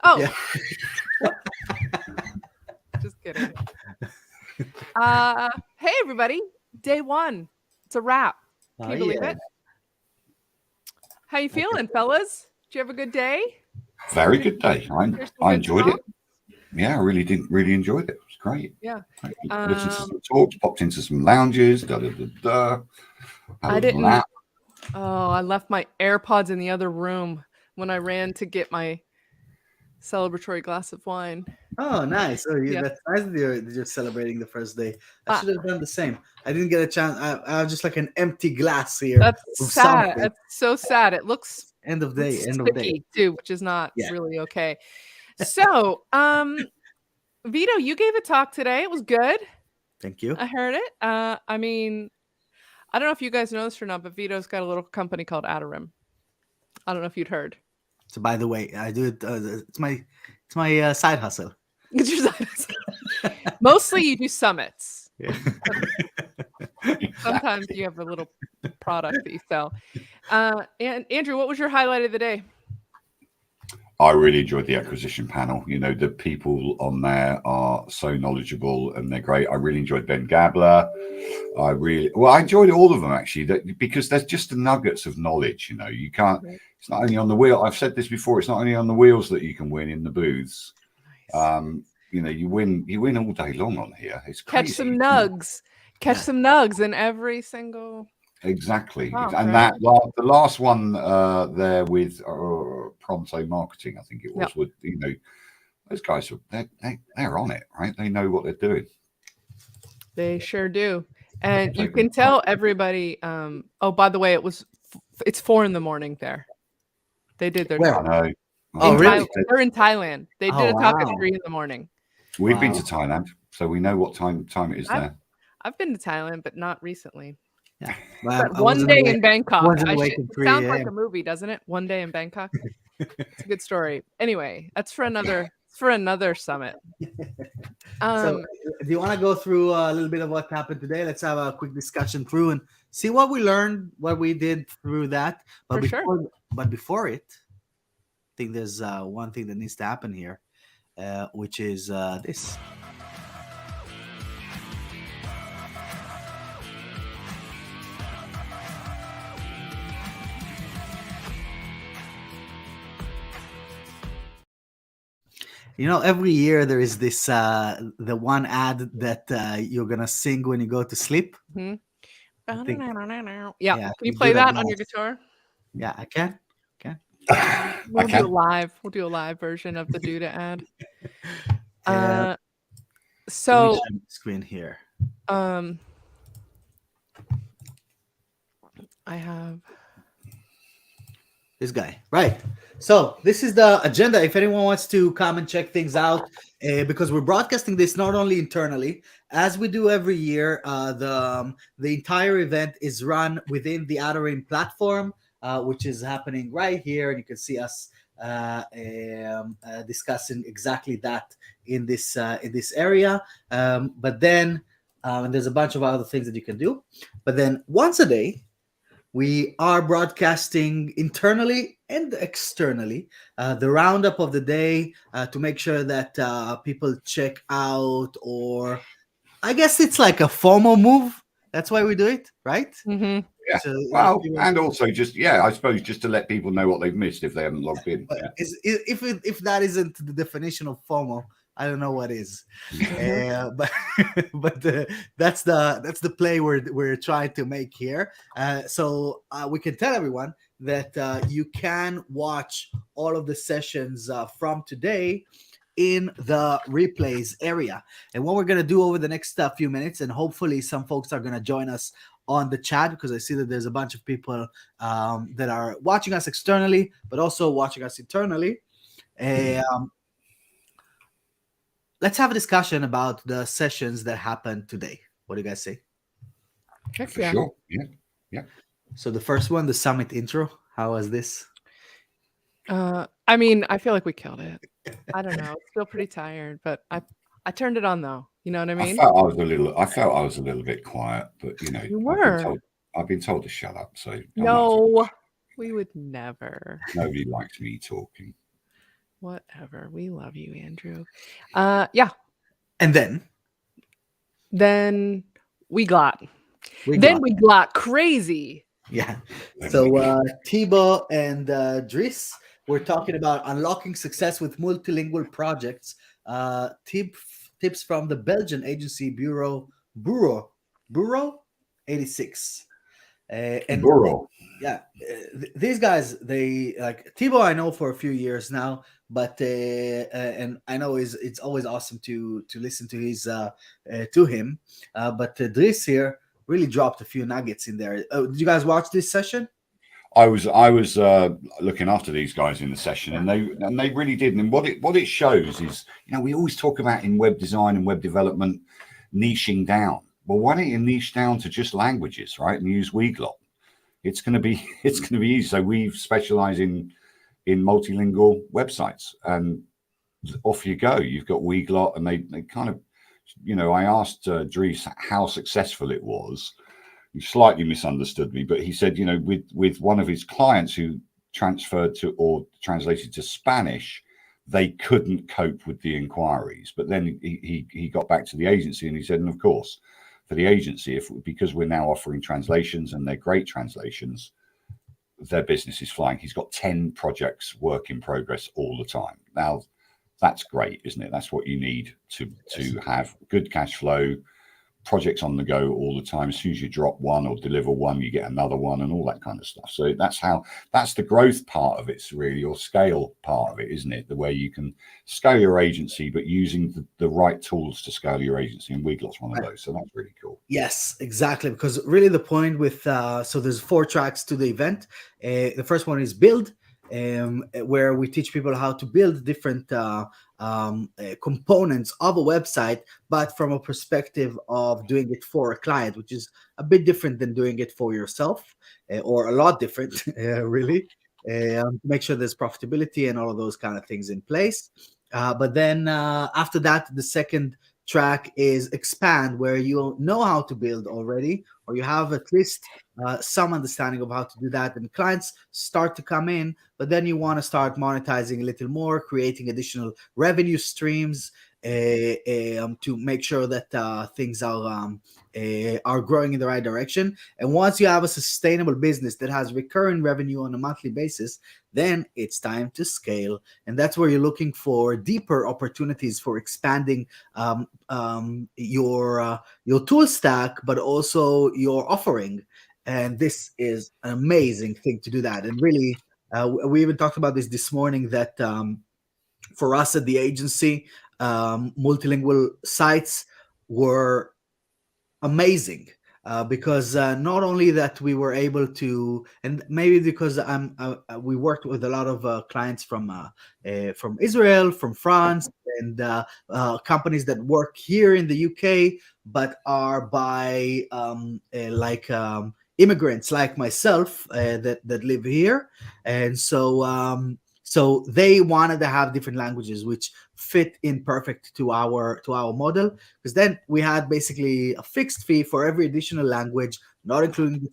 Oh, Yeah. just kidding. Hey everybody, day one. It's a wrap. Can you believe it? How you feeling, fellas? Did you have a good day? Very good day. I enjoyed it. Talk? Yeah, I really enjoyed it. It was great. Yeah. Listened to some talks, popped into some lounges. I didn't. Oh, I left my AirPods in the other room when I ran to get my celebratory glass of wine. Oh, nice. So that's nice that you're celebrating the first day. I should have done the same. I didn't get a chance. I have just like an empty glass here. That's sad. Something. That's so sad. It looks end of day too, which is not really okay. So, Vito, you gave a talk today. It was good. Thank you. I heard it. I mean, I don't know if you guys know this or not, but Vito's got a little company called Atarim. I don't know if you'd heard. So, by the way, I do it. It's my side hustle. It's your side hustle. Mostly, you do summits. Yeah. Sometimes you have a little product that you sell. And Andrew, what was your highlight of the day? I really enjoyed the acquisition panel. You know, the people on there are so knowledgeable and they're great. I really enjoyed Ben Gabler. I enjoyed all of them actually, because there's just the nuggets of knowledge. You know, you can't. It's not only on the wheel. I've said this before. It's not only on the wheels that you can win in the booths. Nice. You know, you win all day long on here. It's crazy. Catch some nugs in every single. Exactly. Oh, and the last one there with Pronto Marketing, I think it was, with, you know, those guys, they're on it, right? They know what they're doing. They sure do. And you can tell everybody, oh, by the way, it's 4 a.m. there. They did their talk. I know. Oh, really? They're in Thailand. They did a talk at 3 a.m. We've been to Thailand, so we know what time it is there. I've been to Thailand, but not recently. Yeah. But one day in Bangkok. Sounds like a movie, doesn't it? One day in Bangkok. It's a good story. Anyway, that's for another summit. So, do you want to go through a little bit of what happened today? Let's have a quick discussion through and see what we learned, what we did through that. But before it, I think there's one thing that needs to happen here, which is this. You know, every year there is this the one ad that you're gonna sing when you go to sleep. Mm-hmm. Yeah. Can you play that on your guitar? Yeah, I can. We'll do a live version of the Duda ad. So screen here. I have this guy, right? So this is the agenda. If anyone wants to come and check things out, because we're broadcasting this not only internally, as we do every year, the entire event is run within the Atarim platform, which is happening right here, and you can see us discussing exactly that in this area. But then there's a bunch of other things that you can do. But then once a day, we are broadcasting internally and externally the roundup of the day to make sure that people check out, or I guess it's like a FOMO move. That's why we do it, right? Mm-hmm. Yeah. So, and also just, I suppose just to let people know what they've missed if they haven't logged in. If that isn't the definition of FOMO, I don't know what is. But that's the play we're trying to make here. So we can tell everyone that you can watch all of the sessions from today in the replays area. And what we're going to do over the next few minutes, and hopefully some folks are going to join us on the chat, because I see that there's a bunch of people that are watching us externally, but also watching us internally. Let's have a discussion about the sessions that happened today. What do you guys say? Heck yeah. Sure. Yeah. So the first one, the summit intro, how was this? I mean, I feel like we killed it. I don't know. I feel pretty tired, but I turned it on though. You know what I mean? I felt I was a little bit quiet, but you know, you were. I've been told to shut up. So no, we would never. Nobody likes me talking. Whatever. We love you, Andrew. Yeah. And then we got. we got crazy. Yeah. So Thibaut and Dries, we're talking about unlocking success with multilingual projects. Tips from the Belgian agency Bureau 86. And Burrow. yeah, these guys, they like Thibaut, I know for a few years now, but and I know it's always awesome to listen to his to him. But Dries here really dropped a few nuggets in there. Did you guys watch this session? I was looking after these guys in the session, and they really did. And what it shows is, we always talk about in web design and web development niching down. Well, why don't you niche down to just languages, right? And use Weglot. It's going to be easy. So we specialize in multilingual websites, and off you go. You've got Weglot, and they kind of, I asked Dries how successful it was. He slightly misunderstood me, but he said, with one of his clients who transferred to or translated to Spanish, they couldn't cope with the inquiries. But then he got back to the agency and he said, and of course, for the agency, because we're now offering translations and they're great translations, their business is flying. He's got 10 projects work in progress all the time. Now, that's great, isn't it? That's what you need to have good cash flow, projects on the go all the time. As soon as you drop one or deliver one, you get another one and all that kind of stuff. So that's the growth part of it's really your scale part of it, isn't it? The way you can scale your agency, but using the right tools to scale your agency, and Weglot's one of those. So that's really cool. Yes, exactly. Because really the point with so there's 4 tracks to the event. The first one is build, where we teach people how to build different components of a website, but from a perspective of doing it for a client, which is a bit different than doing it for yourself, or a lot different, really. Make sure there's profitability and all of those kind of things in place. But then after that, the second track is expand, where you know how to build already, or you have at least some understanding of how to do that, and clients start to come in, but then you want to start monetizing a little more, creating additional revenue streams to make sure that things are growing in the right direction. And once you have a sustainable business that has recurring revenue on a monthly basis, then it's time to scale. And that's where you're looking for deeper opportunities for expanding your tool stack, but also your offering. And this is an amazing thing to do that. And really, we even talked about this morning, that for us at the agency, multilingual sites were amazing, because not only that we were able to, and maybe because we worked with a lot of clients from Israel, from France, and companies that work here in the UK, but are by immigrants like myself that live here. And so they wanted to have different languages which fit in perfect to our model, because then we had basically a fixed fee for every additional language, not including the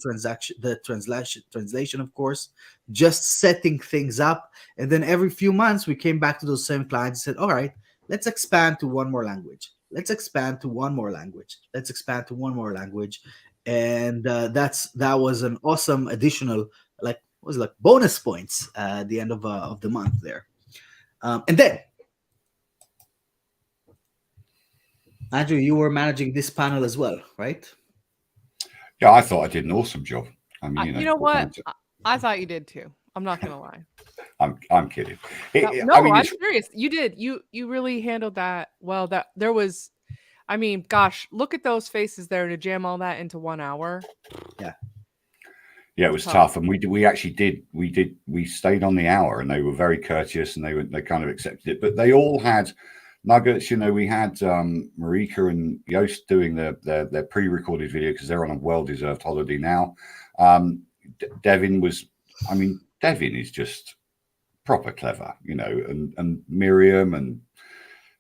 translation, of course, just setting things up. And then every few months we came back to those same clients and said, all right, let's expand to one more language. Let's expand to one more language. Let's expand to one more language. And that was an awesome additional, bonus points at the end of the month there. And then, Andrew, you were managing this panel as well, right? Yeah, I thought I did an awesome job. I mean, you know what? I thought you did too. I'm not gonna lie. I'm kidding. I'm serious. You did. You really handled that well. That there was, I mean, gosh, look at those faces there to jam all that into 1 hour. Yeah, it was tough, and we actually did. We stayed on the hour, and they were very courteous, and they kind of accepted it. But they all had nuggets. We had Marika and Joost doing their pre-recorded video because they're on a well-deserved holiday now. Devin is just proper clever, and Miriam and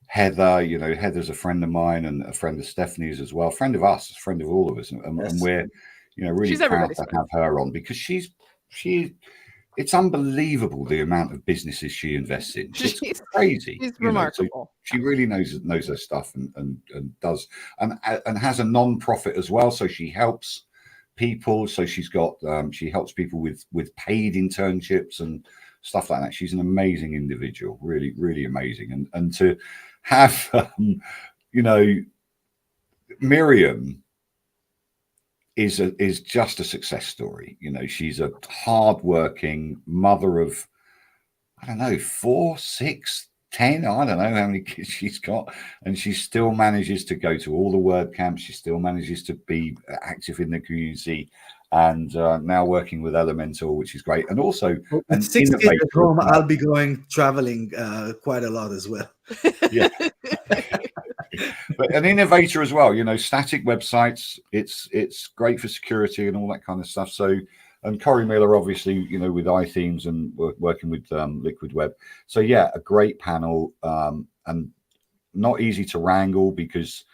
Heather. Heather's a friend of mine and a friend of Stephanie's as well, a friend of us, a friend of all of us, and we're really proud to have her on, because she it's unbelievable the amount of businesses she invests in. It's crazy. She's remarkable. So she really knows her stuff and does and has a non-profit as well. So she helps people. So she's got she helps people with paid internships and stuff like that. She's an amazing individual, really, really amazing. And to have Miriam is just a success story. She's a hardworking mother of, I don't know, 4, 6, 10. I don't know how many kids she's got, and she still manages to go to all the word camps. She still manages to be active in the community, and now working with Elemental, which is great. And also, at 6 kids at home, I'll be going traveling quite a lot as well. Yeah. But an innovator as well, static websites, it's great for security and all that kind of stuff. So, and Corey Miller, obviously, with iThemes and working with Liquid Web. So yeah, a great panel, and not easy to wrangle because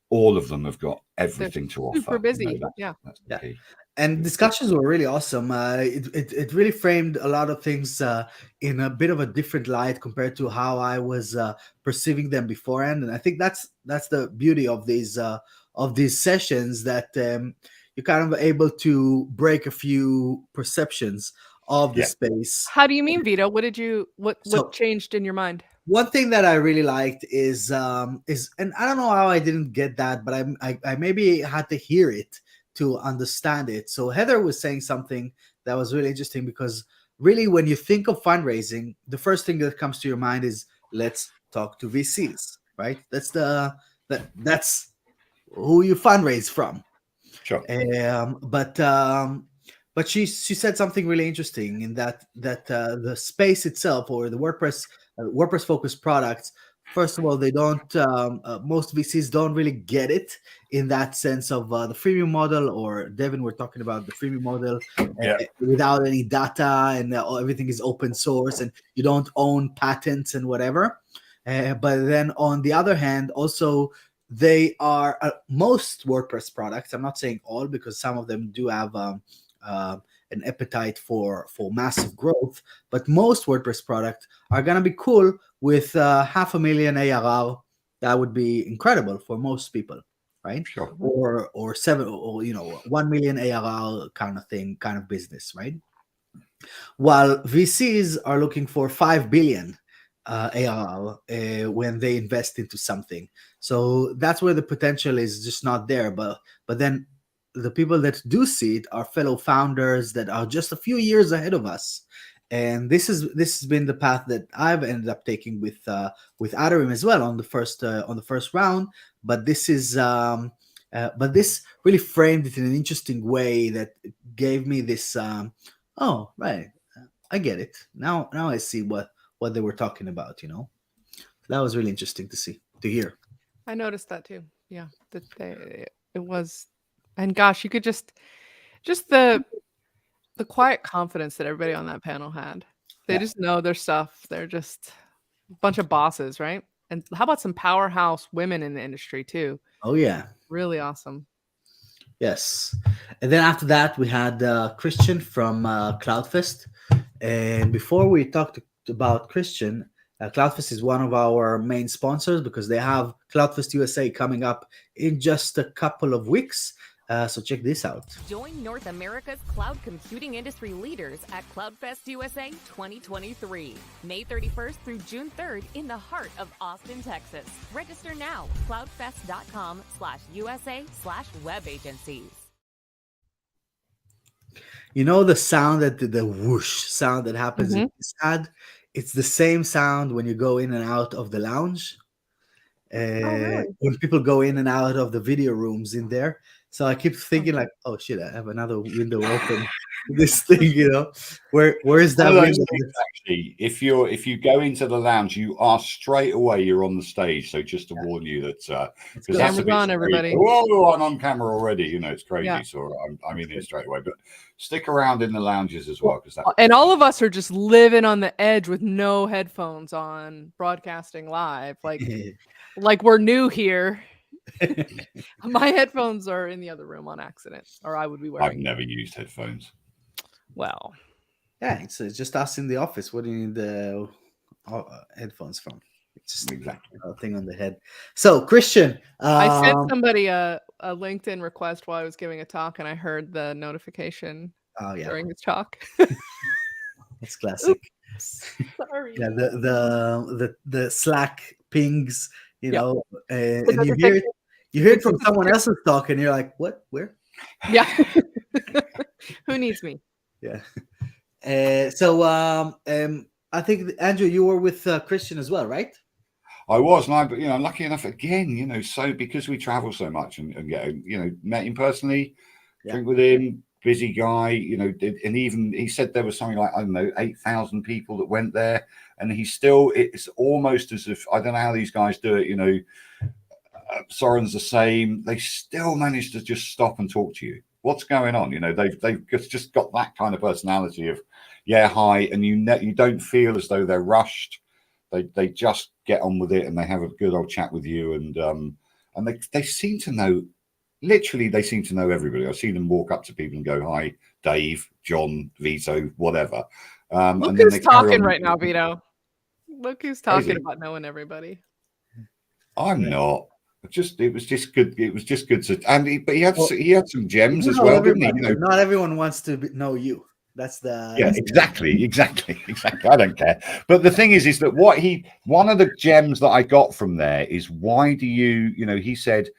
all of them have got everything to offer. Super busy. That's the key. And discussions were really awesome. It really framed a lot of things in a bit of a different light compared to how I was perceiving them beforehand. And I think that's the beauty of these sessions, that you're kind of able to break a few perceptions of the space. How do you mean, Vito? What changed in your mind? One thing that I really liked is, and I don't know how I didn't get that, but I maybe had to hear it to understand it. So Heather was saying something that was really interesting, because really when you think of fundraising, the first thing that comes to your mind is, let's talk to VCs, right? That's who you fundraise from. Sure. But she said something really interesting in that the space itself, or the WordPress focused products, first of all, they don't most VCs don't really get it in that sense of the freemium model, or Devin, we're talking about the freemium model, without any data, and everything is open source, and you don't own patents and whatever. But then on the other hand, also they are most WordPress products, I'm not saying all, because some of them do have an appetite for massive growth, but most WordPress products are going to be cool with $500,000 ARR. That would be incredible for most people, right? Sure. Or 1 million ARR kind of business, right? While VCs are looking for 5 billion ARR when they invest into something. So that's where the potential is just not there. But then the people that do see it are fellow founders that are just a few years ahead of us. And this has been the path that I've ended up taking with Atarim as well on the first round. But this really framed it in an interesting way that gave me this. Oh, right, I get it now. Now I see what they were talking about. That was really interesting to hear. I noticed that too. Yeah, it was, and gosh, you could just the quiet confidence that everybody on that panel had. They just know their stuff. They're just a bunch of bosses, right? And how about some powerhouse women in the industry too? Oh yeah, really awesome. Yes. And then after that, we had Christian from CloudFest. And before we talked about Christian, CloudFest is one of our main sponsors, because they have CloudFest USA coming up in just a couple of weeks. So check this out. Join North America's cloud computing industry leaders at CloudFest USA 2023, May 31st through June 3rd in the heart of Austin, Texas. Register now, cloudfest.com/USA/web agencies. You know the sound the whoosh sound that happens in this ad? It's the same sound when you go in and out of the lounge. Really? When people go in and out of the video rooms in there. So I keep thinking like, oh shit, I have another window open. This thing, where is that window? Actually, if you go into the lounge, you are straight away, you're on the stage. So just to warn you that because that's a bit on everybody. Whoa, I'm on camera already. It's crazy. Yeah. So I'm in here straight away. But stick around in the lounges as well, because and all of us are just living on the edge with no headphones on, broadcasting live, like we're new here. My headphones are in the other room on accident, or I would be wearing. I've never used headphones. Well, Yeah, it's just us in the office. What do you need the headphones from? It's just Exactly. a thing on the head. So, Christian, I sent somebody a LinkedIn request while I was giving a talk, and I heard the notification oh yeah, during his talk. that's classic. Sorry. Yeah, the Slack pings, you Yeah. know, The and you hear it from someone else. else's talk, and you're like, what? Where? Yeah. Who needs me? Yeah. I think Andrew, you were with Christian as well, right? I was, and I'm lucky enough again, so because we travel so much and get, met him personally, drink with him, busy guy, and even he said there was something like, I don't know, 8,000 people that went there, and it's almost as if, I don't know how these guys do it, Soren's the same, they still manage to just stop and talk to you. What's going on? They've just got that kind of personality of, yeah, hi, and you don't feel as though they're rushed. They just get on with it, and they have a good old chat with you, and they seem to know. Literally, they seem to know everybody. I see them walk up to people and go, "Hi, Dave, John, Vito, whatever." Look and then who's they carry talking on. right now, Vito. Look who's talking about knowing everybody. I'm not. It was just good. It was just good to, but he had some gems as well, didn't he? Not everyone wants to know you. That's exactly. I don't care. But the thing is that one of the gems that I got from there is, why do you, he said,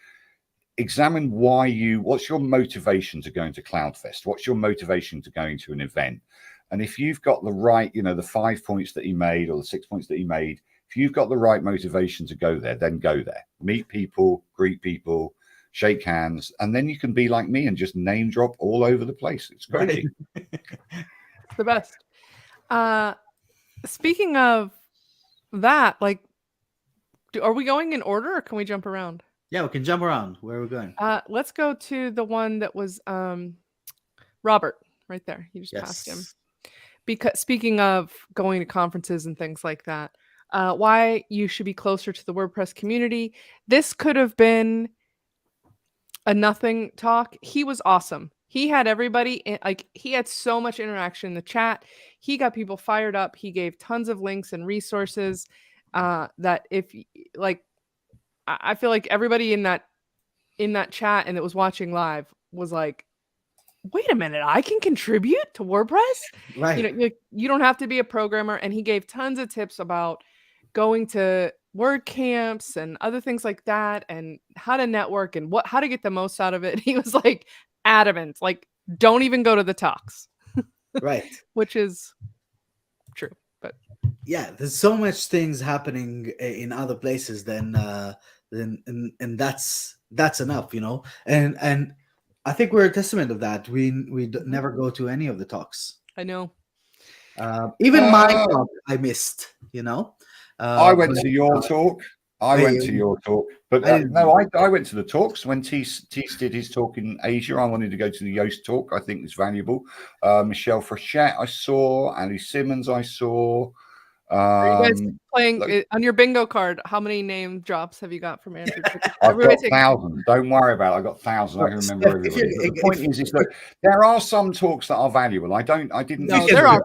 examine what's your motivation to going to CloudFest? What's your motivation to going to an event? And if you've got the right, the 5 points that he made, or the 6 points that he made, if you've got the right motivation to go there, then go there, meet people, greet people, shake hands, and then you can be like me and just name drop all over the place. It's crazy. It's the best. Speaking of that, are we going in order, or can we jump around? Yeah, we can jump around. Where are we going? Let's go to the one that was Robert right there. You just passed him. Because speaking of going to conferences and things like that, why you should be closer to the WordPress community. This could have been a nothing talk. He was awesome. He had everybody he had so much interaction in the chat. He got people fired up. He gave tons of links and resources that I feel like everybody in that chat and that was watching live was like, wait a minute, I can contribute to WordPress? Right. You don't have to be a programmer. And he gave tons of tips about going to WordCamps and other things like that, and how to network and how to get the most out of it. He was adamant, don't even go to the talks. Right. Which is true. But yeah, there's so much things happening in other places and that's enough, and I think we're a testament of that. We never go to any of the talks. I know. Even my talk I missed, I went to your talk. I went to your talk, but I went to the talks when Tees did his talk in Asia. I wanted to go to the Yoast talk. I think it's valuable. Michelle Frechette I saw. Ali Simmons I saw. Are you guys playing on your bingo card? How many name drops have you got from Andrew? I've got thousands. Don't worry about it. I've got thousands. I can remember everybody. The point is that there are some talks that are valuable. I didn't. No, there are.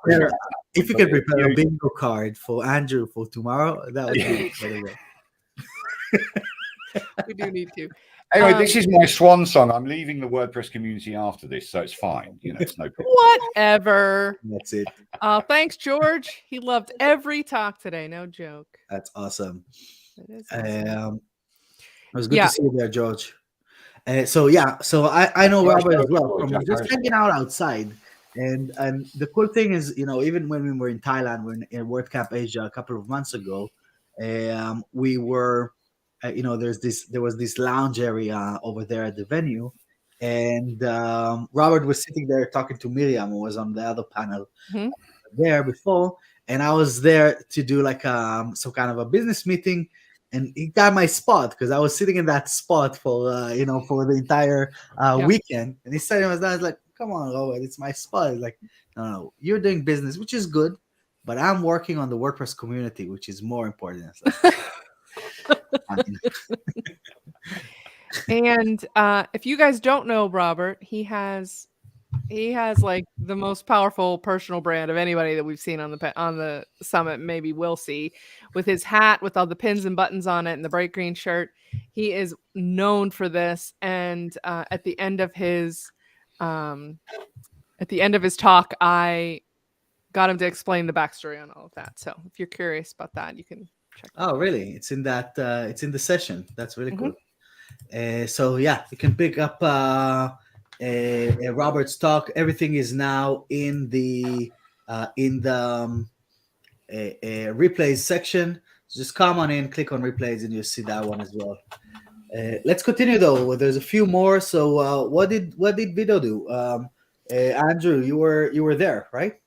If you could prepare a bingo card for Andrew for tomorrow, that would be incredible. We do need to. Anyway, this is my swan song. I'm leaving the WordPress community after this, so it's fine. It's no problem. Whatever. That's it. Thanks, George. He loved every talk today. No joke. That's awesome. It is awesome. It was good to see you there, George. So I know Robert as well from just hanging out outside. And the cool thing is, even when we were in Thailand, we're in WordCamp Asia a couple of months ago, we were. There was this lounge area over there at the venue, and Robert was sitting there talking to Miriam, who was on the other panel there before, and I was there to do some kind of a business meeting, and he got my spot because I was sitting in that spot for for the entire weekend, and he said, I was like, come on, Robert, it's my spot. He's like, no, you're doing business, which is good, but I'm working on the WordPress community, which is more important. And if you guys don't know Robert, he has He has like the most powerful personal brand of anybody that we've seen on the summit. Maybe we'll see, with his hat with all the pins and buttons on it and the bright green shirt. He is known for this. And at the end of his talk, I got him to explain the backstory on all of that. So if you're curious about that, you can check that out. Oh, really? It's in that. It's in the session. That's really Mhm. cool. So yeah, you can pick up Robert's talk. Everything is now in the replays section. So just come on in, click on replays, and you'll see that one as well. Let's continue though. There's a few more. So what did Vito do? Andrew, you were there, right?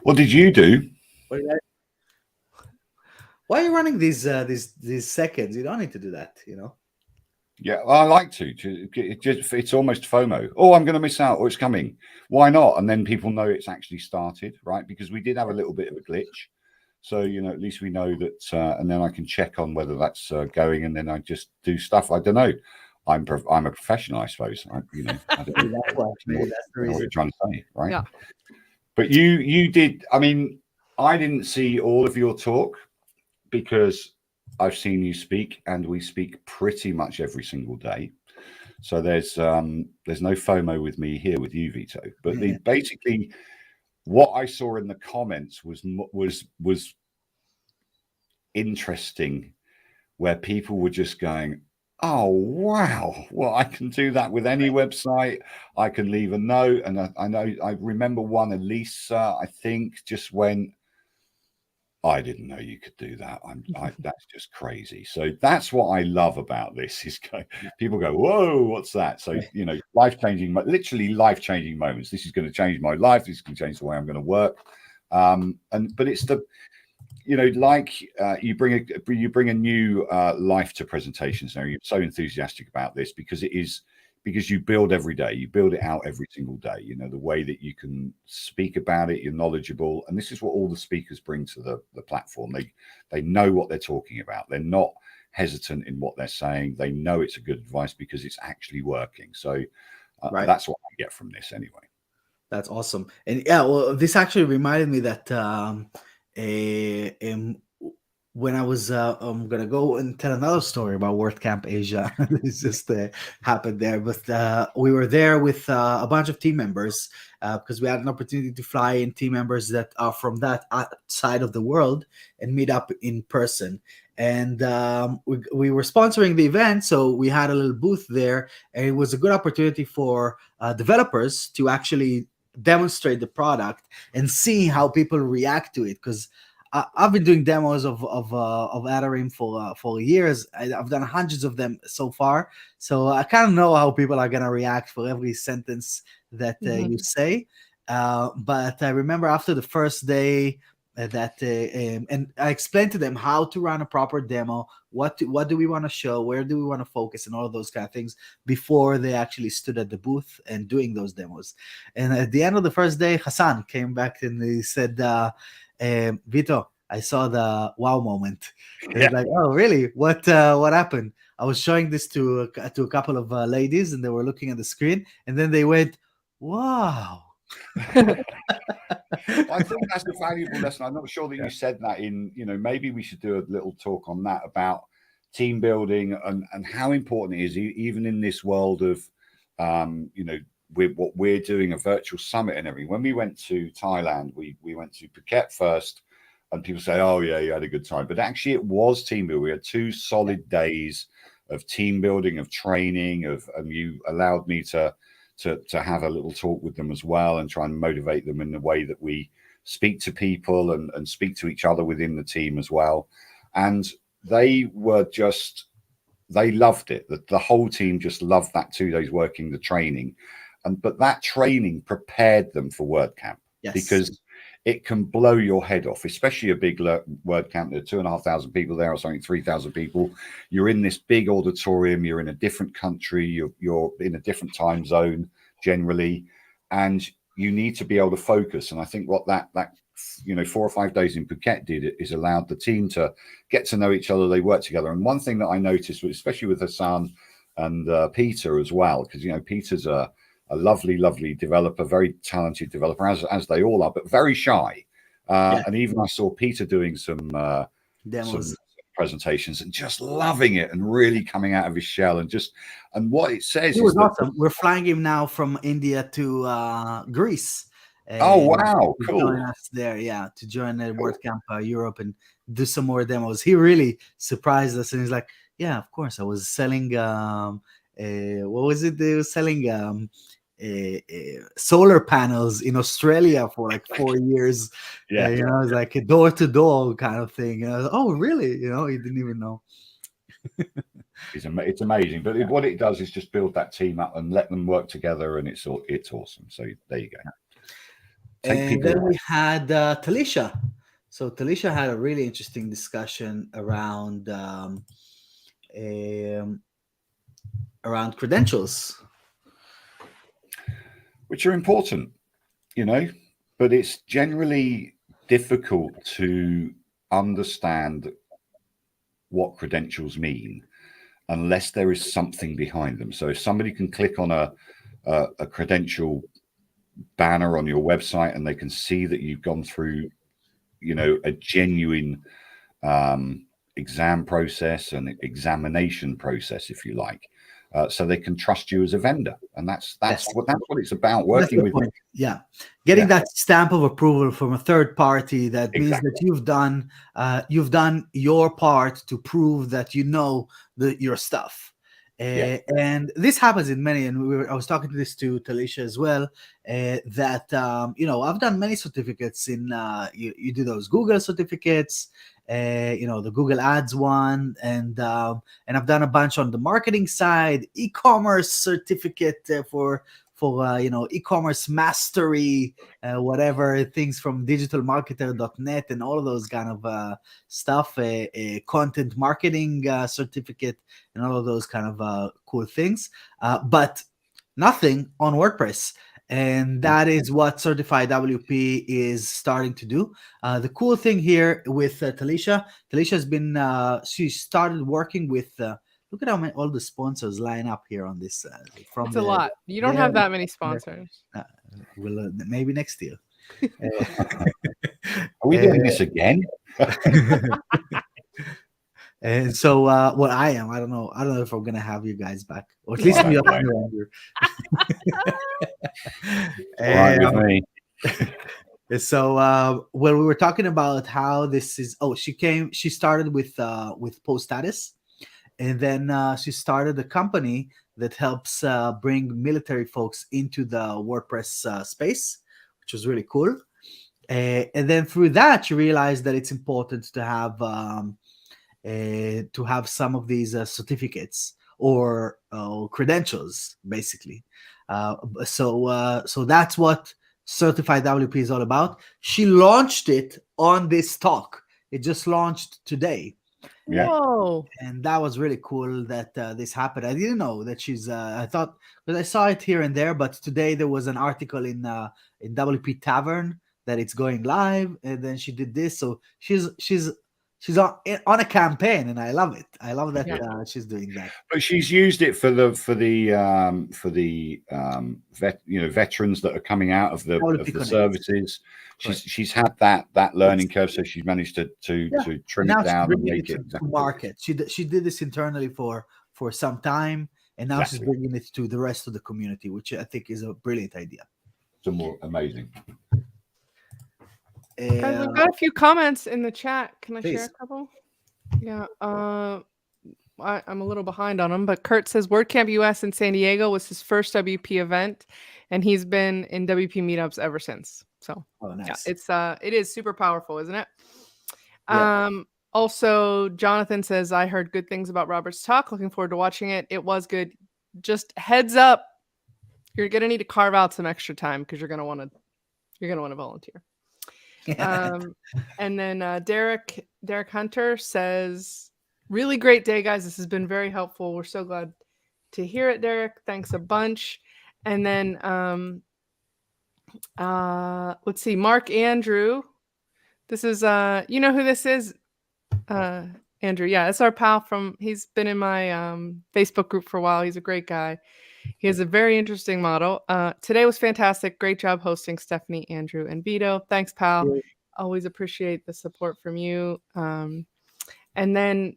What did you do? Why are you running these seconds? You don't need to do that, Yeah, well, I like to. It's almost FOMO. Oh, I'm going to miss out, or it's coming. Why not? And then people know it's actually started, right? Because we did have a little bit of a glitch. So, at least we know that, and then I can check on whether that's going, and then I just do stuff. I don't know. I'm a professional, I suppose. I don't know what you're trying to say, right? Yeah. But you did. I mean, I didn't see all of your talk because I've seen you speak, and we speak pretty much every single day. So there's no FOMO with me here with you, Vito. But basically, what I saw in the comments was interesting, where people were just going, "Oh wow! Well, I can do that with any website. I can leave a note." And I remember one, Elisa, I think, just went, "I didn't know you could do that. That's just crazy." So that's what I love about this is people go, "Whoa, what's that?" So, life-changing, literally life-changing moments. This is going to change my life. This is going to change the way I'm going to work. But it's the, you bring a new life to presentations now. You're so enthusiastic about this because you build every day, you build it out every single day, the way that you can speak about it, you're knowledgeable. And this is what all the speakers bring to the platform. They know what they're talking about. They're not hesitant in what they're saying. They know it's a good advice because it's actually working. So that's what I get from this anyway. That's awesome. And yeah, well, this actually reminded me that when I was I'm gonna go and tell another story about WordCamp Asia. This just happened there, but we were there with a bunch of team members because we had an opportunity to fly in team members that are from that side of the world and meet up in person. And we were sponsoring the event, so we had a little booth there, and it was a good opportunity for developers to actually demonstrate the product and see how people react to it, because I've been doing demos of Atarim for years. I've done hundreds of them so far, so I kind of know how people are gonna react for every sentence that you say. But I remember after the first day that and I explained to them how to run a proper demo, what do we want to show, where do we want to focus, and all of those kind of things before they actually stood at the booth and doing those demos. And at the end of the first day, Hassan came back and he said, Vito, I saw the wow moment. And I was like, oh, really? What happened? I was showing this to a couple of ladies, and they were looking at the screen, and then they went, wow. I think that's a valuable lesson. I'm not sure that you said that in, maybe we should do a little talk on that about team building and how important it is, even in this world of, with what we're doing, a virtual summit and everything. When we went to Thailand, we went to Phuket first, and people say, oh yeah, you had a good time. But actually it was team building. We had 2 solid days of team building, of training, and you allowed me to have a little talk with them as well and try and motivate them in the way that we speak to people and speak to each other within the team as well. And they loved it. The whole team just loved that 2 days working the training. But that training prepared them for WordCamp. Yes. Because it can blow your head off, especially a big WordCamp. There are 2,500 people there, or something, 3,000 people. You're in this big auditorium. You're in a different country. You're in a different time zone generally, and you need to be able to focus. And I think what that 4 or 5 days in Phuket did is allowed the team to get to know each other. They work together. And one thing that I noticed, especially with Hassan and Peter as well, because Peter's a a lovely, lovely developer, very talented developer, as they all are, but very shy. And even I saw Peter doing some Demos. presentations and just loving it and really coming out of his shell, and what it says It was is that awesome. We're flying him now from India to Greece. oh wow, To cool. join us there, to join the WordCamp Europe and do some more demos. He really surprised us, and he's like, "Yeah, of course. I was selling what was it? They were selling solar panels in Australia for like 4 years. It's like a door-to-door kind of thing. And I was, oh, really? He didn't even know." It's amazing, but what it does is just build that team up and let them work together, and it's awesome. So there you go. And then we had Talisha. So Talisha had a really interesting discussion around credentials, which are important, but it's generally difficult to understand what credentials mean unless there is something behind them. So if somebody can click on a credential banner on your website and they can see that you've gone through, a genuine exam process and examination process, if you like, so they can trust you as a vendor, and that's what it's about. Working with, getting that stamp of approval from a third party that means that you've done your part to prove that your stuff. And this happens in many, and I was talking to Talisha as well, that I've done many certificates in you do those Google certificates, the Google Ads one, and I've done a bunch on the marketing side, e-commerce certificate for e-commerce mastery, whatever, things from digitalmarketer.net and all of those kind of stuff, a content marketing certificate and all of those kind of cool things, but nothing on WordPress. And that is what Certified WP is starting to do. The cool thing here with Talisha has been, she started working with, look at how all the sponsors line up here on this. It's a lot. You don't have that many sponsors. Well, maybe next year. Are we doing this again? And so, what I don't know if I'm gonna have you guys back, or at least me up here. Right with me. So when we were talking about how this is, she started with Post Status, and then she started a company that helps bring military folks into the WordPress space, which was really cool. And then through that, she realized that it's important to have some of these certificates or credentials, basically. So that's what Certified WP is all about. She launched it on this talk. It just launched today. Yeah. Whoa. And that was really cool that this happened. I didn't know that she's I thought, because I saw it here and there, but today there was an article in WP Tavern that it's going live, and then she did this. So she's on a campaign, and I love it. I love that she's doing that. But she's used it for the veterans that are coming out of the services. She's had that learning curve, so she's managed to trim it down and make it to market. She did this internally for some time, and now she's bringing it to the rest of the community, which I think is a brilliant idea. Some more amazing. Guys, we've got a few comments in the chat. Can I share a couple? Yeah. I'm a little behind on them, but Kurt says WordCamp US in San Diego was his first WP event, and he's been in WP meetups ever since. So nice. It is super powerful, isn't it? Yeah. Also, Jonathan says, I heard good things about Robert's talk. Looking forward to watching it. It was good. Just heads up, you're gonna need to carve out some extra time because you're gonna want to volunteer. And then Derek Hunter says, really great day, guys. This has been very helpful. We're so glad to hear it, Derek. Thanks a bunch. And then let's see, Mark Andrew. This is you know who this is? Andrew. Yeah, it's our pal he's been in my Facebook group for a while. He's a great guy. He has a very interesting model. Today was fantastic. Great job hosting, Stephanie, Andrew, and Vito. Thanks, pal. Yeah. Always appreciate the support from you. And then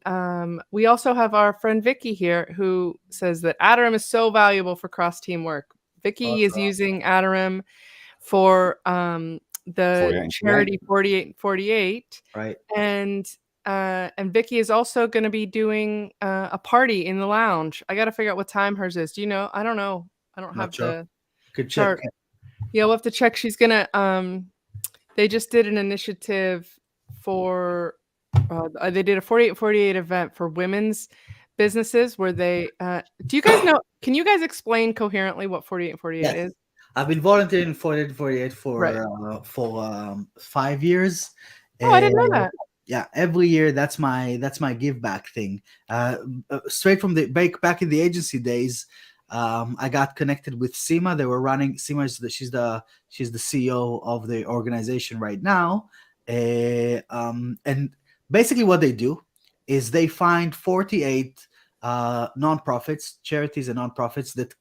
we also have our friend Vicky here, who says that Atarim is so valuable for cross-team work. Vicky is using Atarim for the charity 4848. Right. And Vicky is also going to be doing a party in the lounge. I got to figure out what time hers is. Do you know? I don't know. I don't have the Could chart. check. Yeah, we'll have to check. She's gonna. They just did an initiative for. They did a 4848 event for women's businesses where they. Do you guys know? Can you guys explain coherently what 4848 is? I've been volunteering in 4848 for 5 years. Oh, I didn't know that. Yeah, every year that's my give back thing. Straight from the back in the agency days, I got connected with Seema. They were running. Seema is she's the CEO of the organization right now, and basically what they do is they find 48 nonprofits, charities, and nonprofits that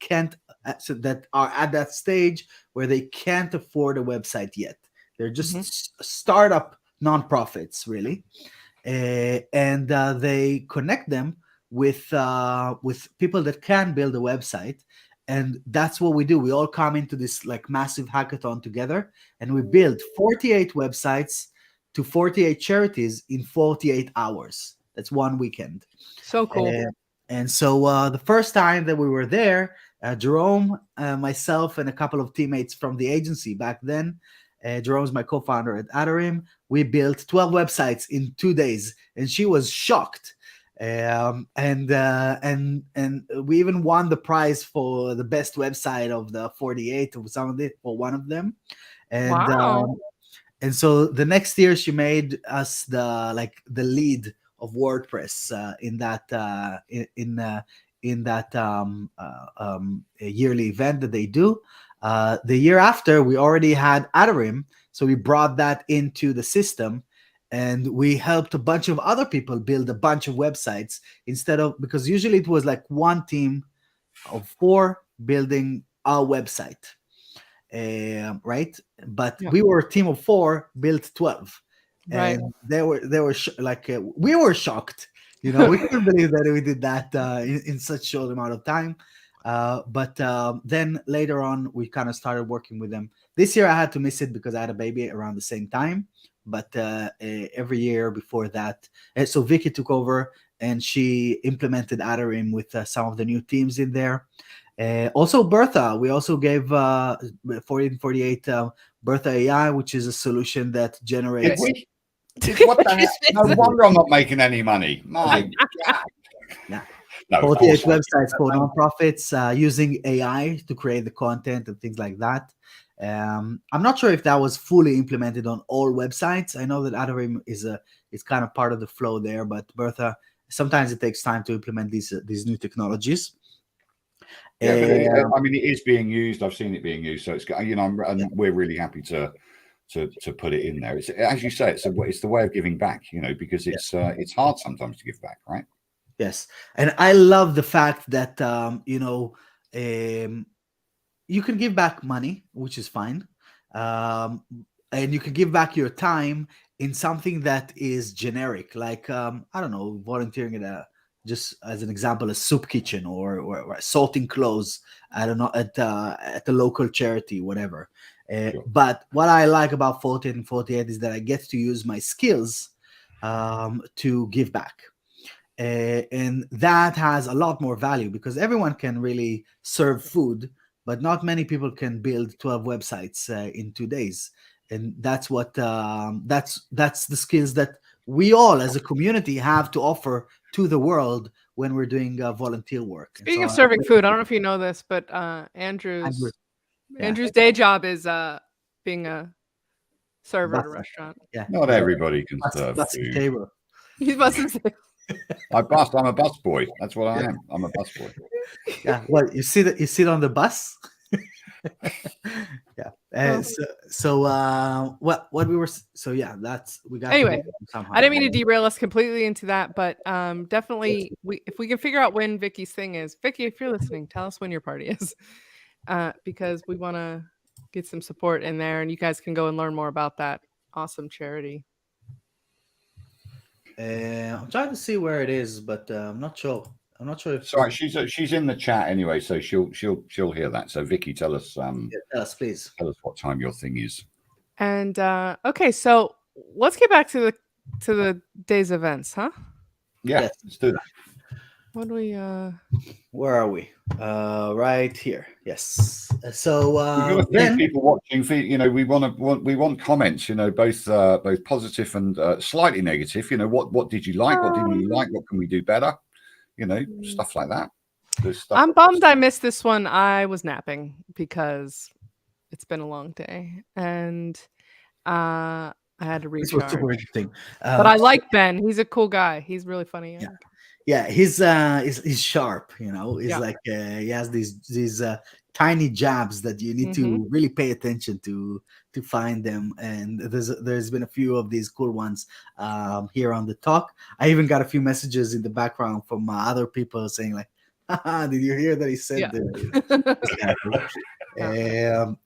that are at that stage where they can't afford a website yet. They're just startup nonprofits, really, and they connect them with people that can build a website, and that's what we do. We all come into this like massive hackathon together, and we build 48 websites to 48 charities in 48 hours. That's one weekend. So cool. And so the first time that we were there, Jerome, myself, and a couple of teammates from the agency back then, Jerome's my co-founder at Atarim, we built 12 websites in 2 days, and she was shocked. And we even won the prize for the best website of the 48 for one of them. And wow. And so the next year she made us the lead of WordPress in that yearly event that they do. The year after, we already had Atarim, so we brought that into the system, and we helped a bunch of other people build a bunch of websites because usually it was like one team of 4 building a website, right? But we were a team of 4 built 12, right. And they were we were shocked. We couldn't believe that we did that in such short amount of time. But then later on, we kind of started working with them. This year, I had to miss it because I had a baby around the same time. But every year before that, so Vicky took over and she implemented Atarim with some of the new teams in there. Also, Bertha, we also gave 4848 Bertha AI, which is a solution that generates. What the heck? No wonder I'm not making any money. My God. Yeah. No, 48 websites for nonprofits using AI to create the content and things like that. I'm not sure if that was fully implemented on all websites. I know that Atarim is kind of part of the flow there, but Bertha, sometimes it takes time to implement these new technologies. Yeah, but I mean, it is being used. I've seen it being used, so it's and we're really happy to put it in there. It's, as you say, it's the way of giving back, because it's hard sometimes to give back, right? Yes, and I love the fact that you can give back money, which is fine, and you can give back your time in something that is generic, like I don't know, volunteering at just as an example, a soup kitchen or sorting clothes. I don't know, at the local charity, whatever. Sure. But what I like about 48 and 48 is that I get to use my skills to give back. And that has a lot more value because everyone can really serve food, but not many people can build 12 websites in 2 days. And that's what that's the skills that we all as a community have to offer to the world when we're doing volunteer work. Speaking of serving food, I don't know if you know this, but Andrew's day job is being a server at a restaurant. Yeah, not everybody can serve food. Table. He's busting table. I'm a bus boy. That's what I am. I'm a bus boy. Yeah. Well, you sit on the bus. Yeah. Well, What we were yeah, that's we got to anyway, get them somehow. I didn't mean to derail us completely into that, but definitely if we can figure out when Vicky's thing is, Vicky, if you're listening, tell us when your party is, because we want to get some support in there, and you guys can go and learn more about that awesome charity. I'm trying to see where it is, but I'm not sure. I'm not sure if. Sorry, she's in the chat anyway, so she'll hear that. So Vicky, tell us Please. Tell us what time your thing is. And okay, so let's get back to the day's events, huh? Yeah, Yes. let's do that. What do we Where are we? Right here. Yes. So We've got a few people watching. We want comments. Both positive and slightly negative. What did you like? What didn't you like? What can we do better? Stuff like that. I'm bummed I missed this one. I was napping because it's been a long day, and I had to recharge. This was super interesting. But I like Ben. He's a cool guy. He's really funny. Yeah, he's sharp. He's like he has these tiny jabs that you need to really pay attention to find them. And there's been a few of these cool ones here on the talk. I even got a few messages in the background from other people saying like, haha, did you hear that he said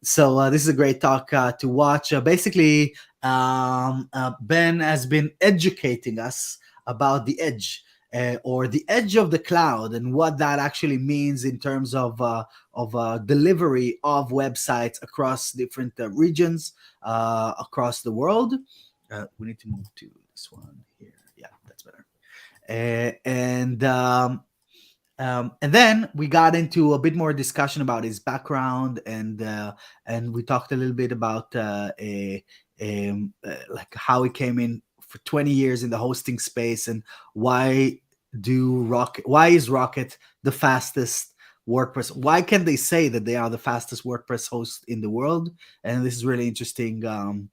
so this is a great talk to watch. Basically, Ben has been educating us about the edge. Or the edge of the cloud, and what that actually means in terms of delivery of websites across different regions across the world. We need to move to this one here. Yeah, that's better. And then we got into a bit more discussion about his background, and we talked a little bit about like how he came in for 20 years in the hosting space, and why is Rocket the fastest WordPress? Why can they say that they are the fastest WordPress host in the world? And this is really interesting to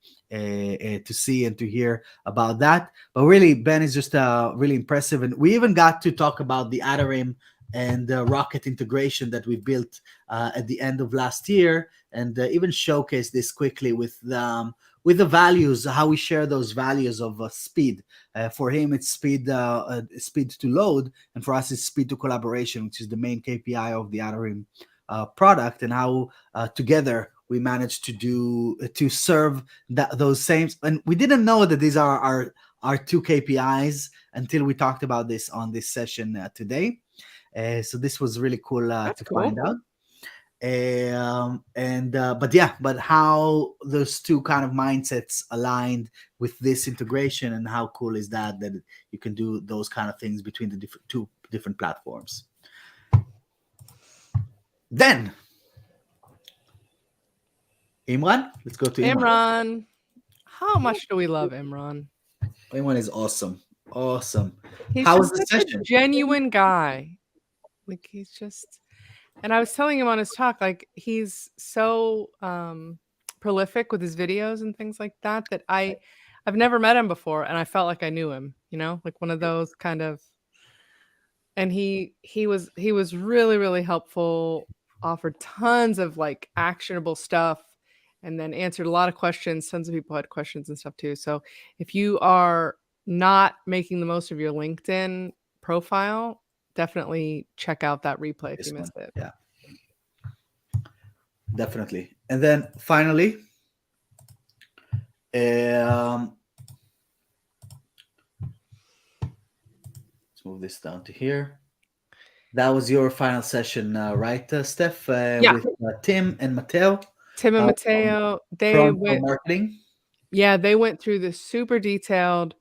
see and to hear about that. But really, Ben is just really impressive. And we even got to talk about the Atarim and Rocket integration that we built at the end of last year, and even showcase this quickly with the values, how we share those values of speed. For him, it's speed to load, and for us, it's speed to collaboration, which is the main KPI of the Atarim product, and how together we managed to serve those same. And we didn't know that these are our two KPIs until we talked about this on this session today. So this was really cool to find out. But how those two kind of mindsets aligned with this integration, and how cool is that you can do those kind of things between the two different platforms. Then Imran, let's go to Imran. How much do we love Imran? Imran is awesome. He's How was the such session? a genuine guy. Like, he's just, and I was telling him on his talk, like, he's so prolific with his videos and things like that, that I've never met him before, and I felt like I knew him, like one of those kind of. And he was really, really helpful, offered tons of like actionable stuff, and then answered a lot of questions. Tons of people had questions and stuff too. So if you are not making the most of your LinkedIn profile, definitely check out that replay if you missed it. Yeah, definitely. And then finally, let's move this down to here. That was your final session, right, Steph? With Tim and Matteo. Tim and Matteo, they went marketing. Yeah, they went through the super detailed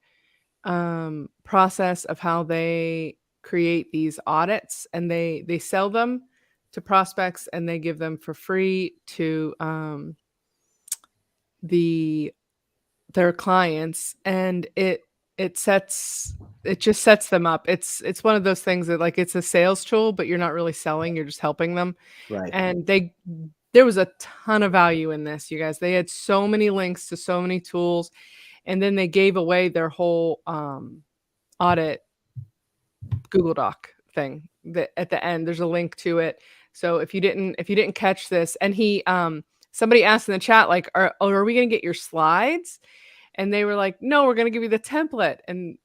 process of how they create these audits, and they sell them to prospects, and they give them for free to their clients, and it just sets them up. It's one of those things that, like, it's a sales tool, but you're not really selling, you're just helping them. Right. And there was a ton of value in this, you guys. They had so many links to so many tools, and then they gave away their whole audit Google Doc thing. That at the end there's a link to it. So if you didn't catch this, and he somebody asked in the chat, like, are we going to get your slides? And they were like, no, we're going to give you the template. And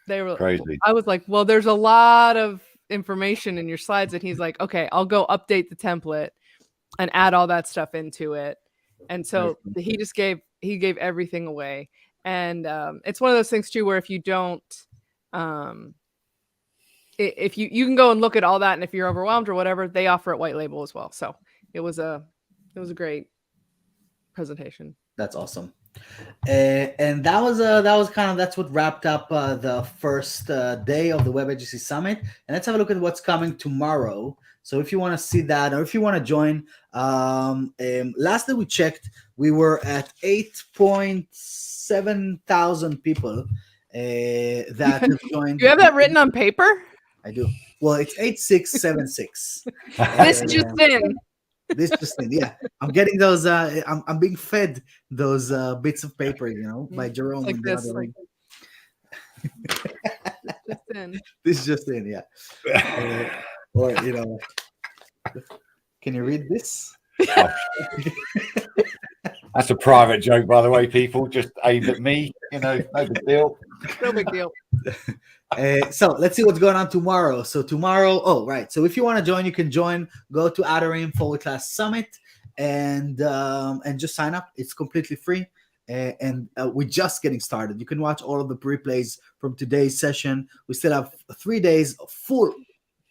they were Crazy. I was like, well, there's a lot of information in your slides. And he's like, okay, I'll go update the template and add all that stuff into it. And so he gave everything away. And it's one of those things too, where if you don't, if you can go and look at all that, and if you're overwhelmed or whatever, they offer it white label as well. So it was a great presentation. That's awesome. And that's what wrapped up the first day of the Web Agency Summit. And let's have a look at what's coming tomorrow. So if you want to see that, or if you want to join, last day we checked, we were at 8.7 thousand people that have joined. You have that written on paper? I do. Well, it's 8676. This just in. This just in, yeah. I'm getting those. I'm being fed those bits of paper, by Jerome. Like in the this, other room. Just in. This just in, yeah. Or can you read this? That's a private joke, by the way, people. Just aimed at me. No big deal. No big deal. So let's see what's going on tomorrow. So tomorrow, so if you want to join, you can join. Go to Atarim/Summit and just sign up. It's completely free, and we're just getting started. You can watch all of the replays from today's session. We still have 3 days full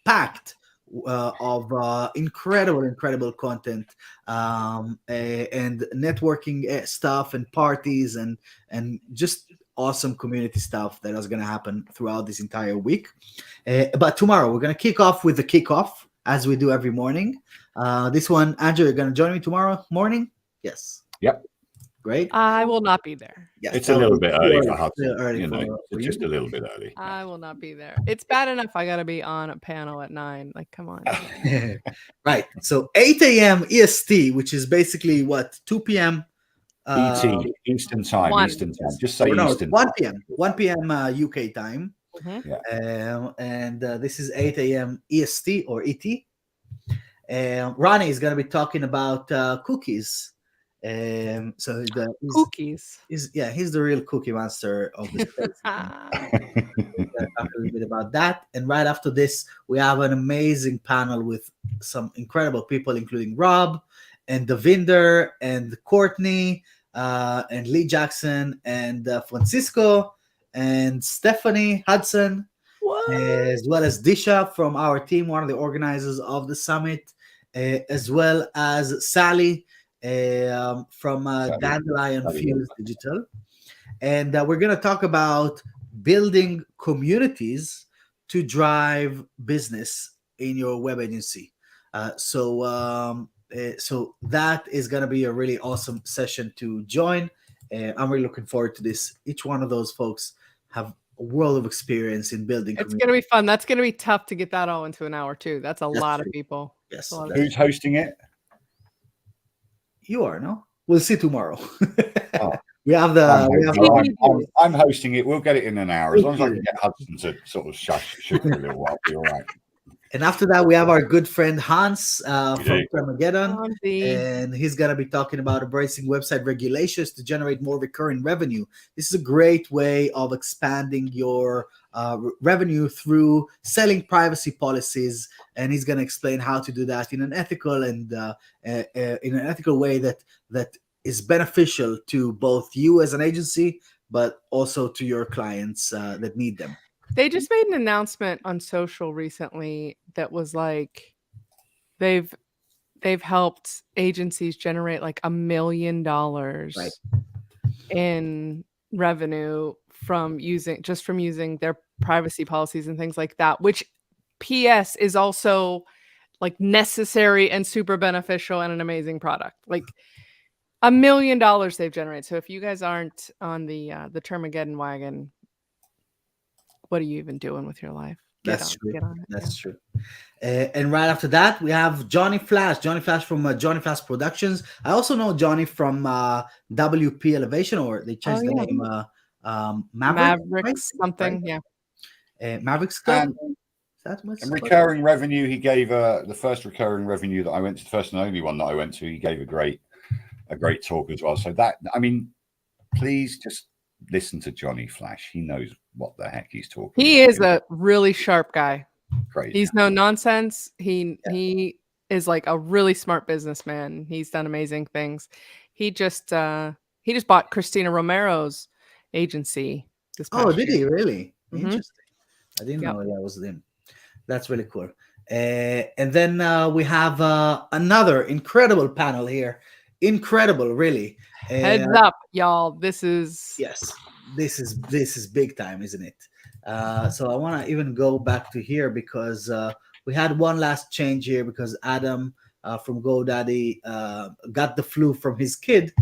packed of incredible content and networking stuff and parties and just awesome community stuff that is going to happen throughout this entire week. But tomorrow we're going to kick off with the kickoff as we do every morning. This one, Andrew, you're going to join me tomorrow morning? Yes. Yep. Great. I will not be there. Yes. It's a little bit early for Hudson. For Just a little bit early. I will not be there. It's bad enough I got to be on a panel at 9. Like, come on. Right. So 8 a.m. EST, which is basically what, 2 p.m. ET, Eastern time. 1. Eastern time. Just say no, Eastern. 1 p.m. 1 p.m. UK time. Mm-hmm. Yeah. And this is 8 a.m. EST or ET. Ronnie is going to be talking about cookies. Cookies. He's the real cookie master of the space. Talk a little bit about that. And right after this, we have an amazing panel with some incredible people, including Rob and Devinder and Courtney and Lee Jackson and Francisco and Stephanie Hudson, as well as Disha from our team, one of the organizers of the summit, as well as Sally from Dandelion Fuse Digital. And we're going to talk about building communities to drive business in your web agency. So that is going to be a really awesome session to join. I'm really looking forward to this. Each one of those folks have a world of experience in building. It's going to be fun. That's going to be tough to get that all into an hour too. That's lot of people. Yes. Who's hosting it? You are, no? We'll see tomorrow. Oh. I'm hosting it. We'll get it in an hour. As long as I can get Hudson to sort of shoot for a little while, be all right. And after that, we have our good friend Hans from Armageddon, and he's going to be talking about embracing website regulations to generate more recurring revenue. This is a great way of expanding your revenue through selling privacy policies, and he's going to explain how to do that in an ethical and in an ethical way that is beneficial to both you as an agency, but also to your clients that need them. They just made an announcement on social recently that was like they've helped agencies generate like $1 million in revenue from using their privacy policies and things like that, which PS is also like necessary and super beneficial and an amazing product. Like $1 million they've generated. So if you guys aren't on the Termageddon wagon, what are you even doing with your life? That's true. And right after that, we have Johnny Flash from Johnny Flash Productions. I also know Johnny from WP Elevation, or they changed the name, Mavericks, right? Something, right? Yeah. Mavericks Club. And recurring revenue, he gave the first recurring revenue that I went to, the first and only one that I went to, he gave a great a great talk as well. So that, I mean, please just listen to Johnny Flash. He knows what the heck he's talking He about. is a really sharp guy. Crazy. He's no nonsense. He is like a really smart businessman. He's done amazing things. He just bought Christina Romero's agency this past Oh, did year. he really? Mhm. Interesting. I didn't Yep. know that was him. That's really cool. And then we have another incredible panel here. Incredible, really. Heads up, y'all. This is Yes, this is big time, isn't it? So I want to even go back to here because we had one last change here because Adam from GoDaddy got the flu from his kid.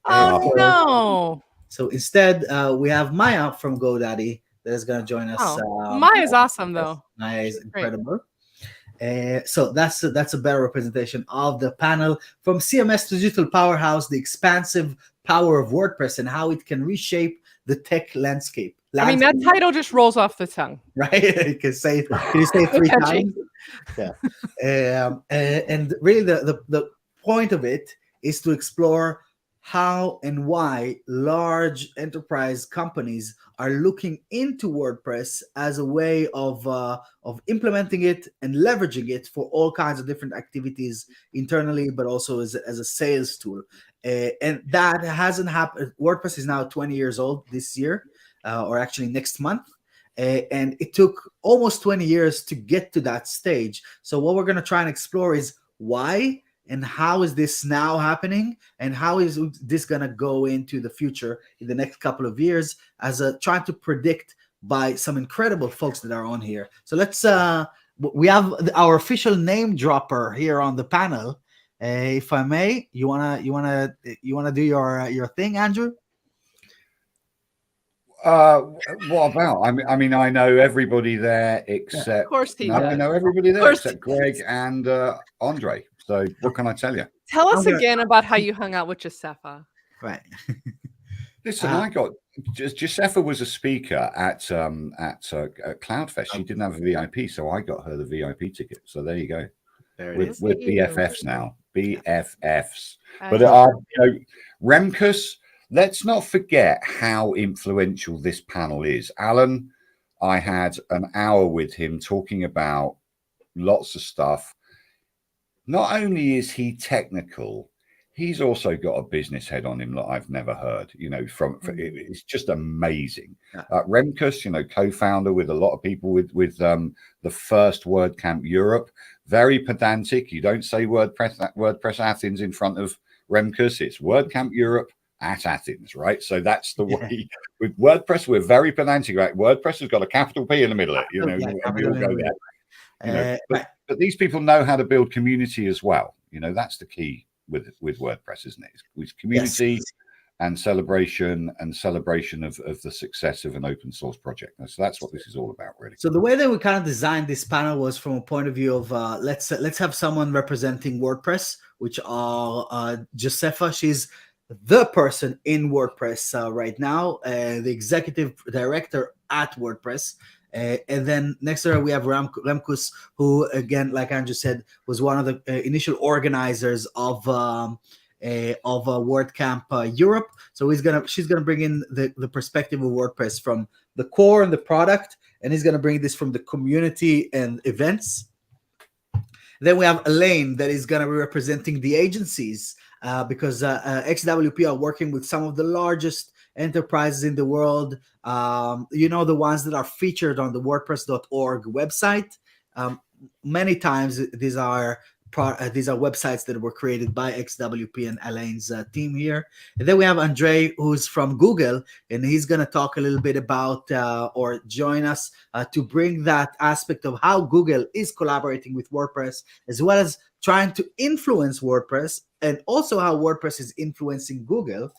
Oh no. So instead, we have Maya from GoDaddy that is going to join us. Maya's awesome though. Maya is Great. incredible. So that's a better representation of the panel from CMS to Digital Powerhouse, the expansive power of WordPress and how it can reshape the tech landscape. I mean, that title just rolls off the tongue, right? You can say it. Can you say it 3 times? Yeah. And really, the point of it is to explore how and why large enterprise companies are looking into WordPress as a way of implementing it and leveraging it for all kinds of different activities internally, but also as a sales tool. And that hasn't happened. WordPress is now 20 years old this year, or actually next month. And it took almost 20 years to get to that stage. So what we're going to try and explore is why and how is this now happening, and how is this going to go into the future in the next couple of years, as trying to predict by some incredible folks that are on here. So let's we have our official name dropper here on the panel. If I may, you wanna do your thing, Andrew? What about? I mean, I know everybody there except. Of course he I does. know everybody there except Greg and Andre. So what can I tell you? Tell us again about how you hung out with Josefa. Right. Listen, I got Josefa was a speaker at CloudFest. She didn't have a VIP, so I got her the VIP ticket. So there you go. We're BFFs now. BFFs. But Remkus, let's not forget how influential this panel is. Alan, I had an hour with him talking about lots of stuff. Not only is he technical, he's also got a business head on him that I've never heard. It's just amazing. Remkus, co-founder with a lot of people with the first WordCamp Europe. Very pedantic. You don't say WordPress Athens in front of Remkus. It's WordCamp Europe at Athens, right? So that's the way. With WordPress, we're very pedantic. Right? WordPress has got a capital P in the middle of it. And we all go there. But these people know how to build community as well. That's the key with WordPress, isn't it? It's community and celebration of the success of an open source project. So that's what this is all about, really. So the way that we kind of designed this panel was from a point of view of let's have someone representing WordPress, which are Josefa. She's the person in WordPress right now, the executive director at WordPress. And then next to her, we have Remkus, who, again, like Andrew said, was one of the initial organizers of WordCamp Europe. So she's gonna bring in the perspective of WordPress from the core and the product, and he's gonna bring this from the community and events. Then we have Elaine that is gonna be representing the agencies because XWP are working with some of the largest enterprises in the world, the ones that are featured on the WordPress.org website. Many times these are websites that were created by XWP and Elaine's team here. And then we have Andre, who's from Google, and he's going to talk a little bit about or join us to bring that aspect of how Google is collaborating with WordPress, as well as trying to influence WordPress, and also how WordPress is influencing Google,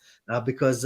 because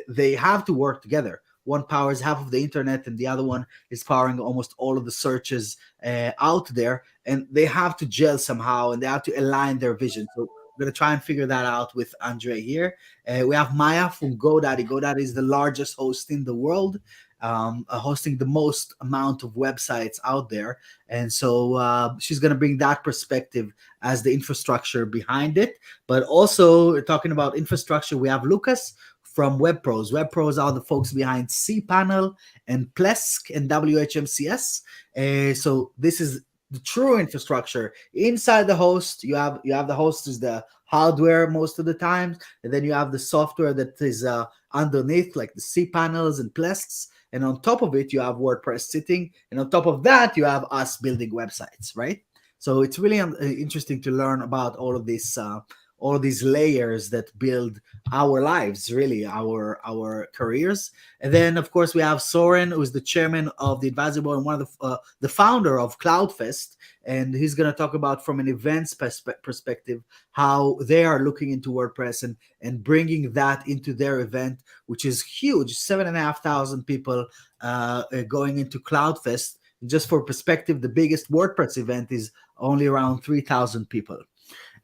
they have to work together. One powers half of the internet, and the other one is powering almost all of the searches out there. And they have to gel somehow, and they have to align their vision. So we're going to try and figure that out with Andre here. We have Maya from GoDaddy. GoDaddy is the largest host in the world. hosting the most amount of websites out there. And so she's going to bring that perspective as the infrastructure behind it. But also talking about infrastructure, we have Lucas from Web Pros. Web Pros are the folks behind cPanel and Plesk and WHMCS. So this is the true infrastructure. Inside the host, you have the host is the hardware most of the time, and then you have the software that is underneath, like the cPanels and Plesks. And on top of it, you have WordPress sitting, and on top of that, you have us building websites, right? So it's really interesting to learn about all of these layers that build our lives, really our careers. And then of course we have Soren, who is the chairman of the advisory board and one of the founder of CloudFest, and he's going to talk about from an events perspective how they are looking into WordPress and bringing that into their event, which is huge, 7,500 people going into CloudFest. Just for perspective, the biggest WordPress event is only around 3,000 people.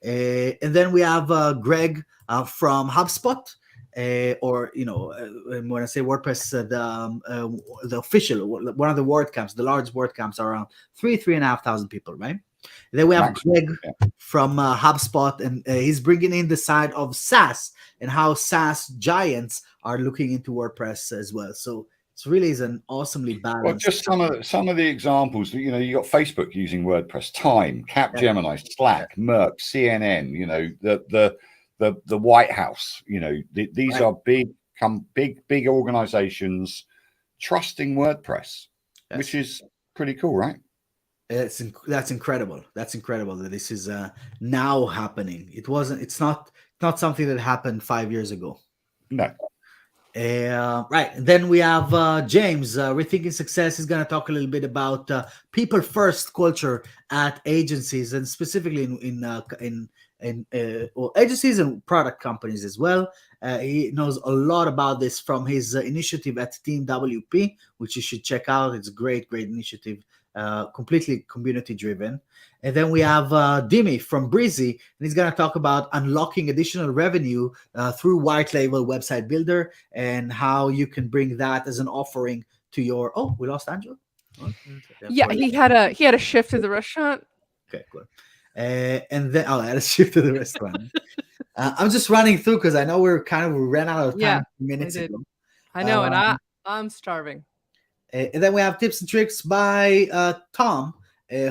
And then we have Greg from HubSpot, or when I say WordPress, the official one of the WordCamps, the largest WordCamps, are around 3,500 people, right? And then we have Greg from HubSpot, and he's bringing in the side of SaaS and how SaaS giants are looking into WordPress as well. So it really is an awesomely balanced. Well, just some of the examples. You got Facebook using WordPress, Time, Capgemini, Slack, Merck, CNN. The White House. These are big organizations trusting WordPress, which is pretty cool, right? That's incredible. That's incredible that this is now happening. It's not something that happened 5 years ago. No. Right. And then we have James, Rethinking Success. Is going to talk a little bit about people first culture at agencies, and specifically in agencies and product companies as well. He knows a lot about this from his initiative at Team WP, which you should check out. It's a great initiative, completely community driven. And then we have Dimi from Breezy, and he's going to talk about unlocking additional revenue through white label website builder and how you can bring that as an offering to your. Oh, we lost Angela. Yeah, he had a shift to the restaurant. Okay, good. And then I had a shift to the restaurant. I'm just running through because I know we ran out of time minutes ago. I know, and I'm starving. And then we have tips and tricks by Tom,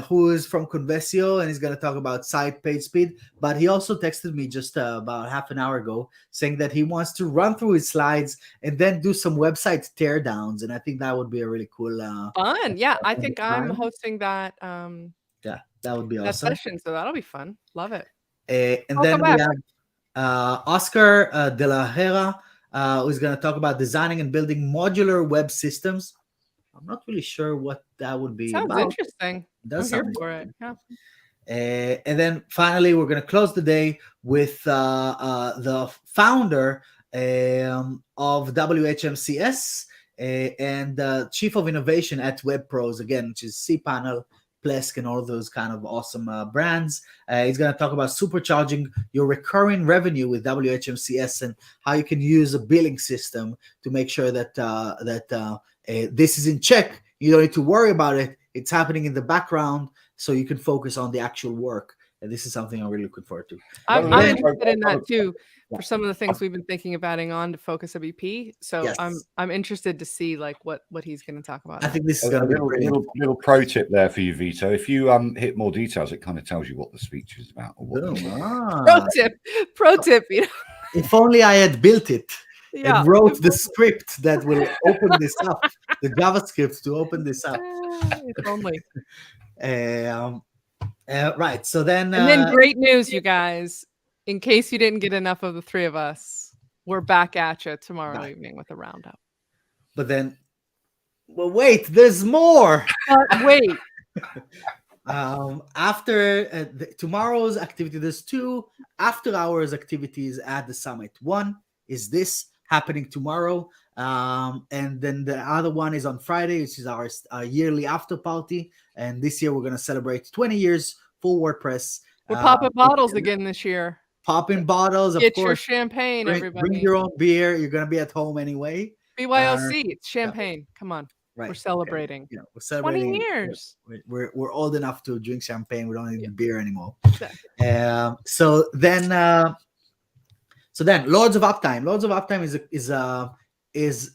who is from Conversio, and he's going to talk about site page speed. But he also texted me just about half an hour ago saying that he wants to run through his slides and then do some website teardowns. And I think that would be a really cool fun. Yeah, I think I'm hosting that. Yeah, that would be awesome. That session, so that'll be fun. Love it. And then we have Oscar De La Hera, who's going to talk about designing and building modular web systems. I'm not really sure what that would be. Sounds interesting. I'm here for it. Yeah. And then finally, we're going to close the day with the founder of WHMCS and Chief of Innovation at Web Pros, again, which is cPanel, Plesk, and all of those kind of awesome brands. He's going to talk about supercharging your recurring revenue with WHMCS and how you can use a billing system to make sure that this is in check. You don't need to worry about it. It's happening in the background, so you can focus on the actual work. And this is something I'm really looking forward to. I'm interested in that too. For some of the things we've been thinking about adding on to Focus WP. So yes. I'm interested to see like what he's going to talk about. I think this is going to be a little pro tip there for you, Vito. If you hit more details, it kind of tells you what the speech is about. Or what Pro tip. If only I had built it. Yeah. And wrote the script that will open this up, the JavaScript to open this up. If only. Right. So then. And then great news, you guys. In case you didn't get enough of the three of us, we're back at you tomorrow evening with a roundup. But then, wait, there's more. Wait. After tomorrow's activity, there's 2 after-hours activities at the summit. One is this happening tomorrow, and then the other one is on Friday, which is our yearly after party. And this year we're going to celebrate 20 years for WordPress. We're popping bottles again this year. Popping bottles, of course. Get your champagne, everybody. Bring your own beer. You're going to be at home anyway. BYOC. It's champagne. Come on. Right. We're celebrating. Yeah, we're celebrating 20 years. We're old enough to drink champagne. We don't need beer anymore. Exactly. So then Lords of Uptime. Lords of Uptime is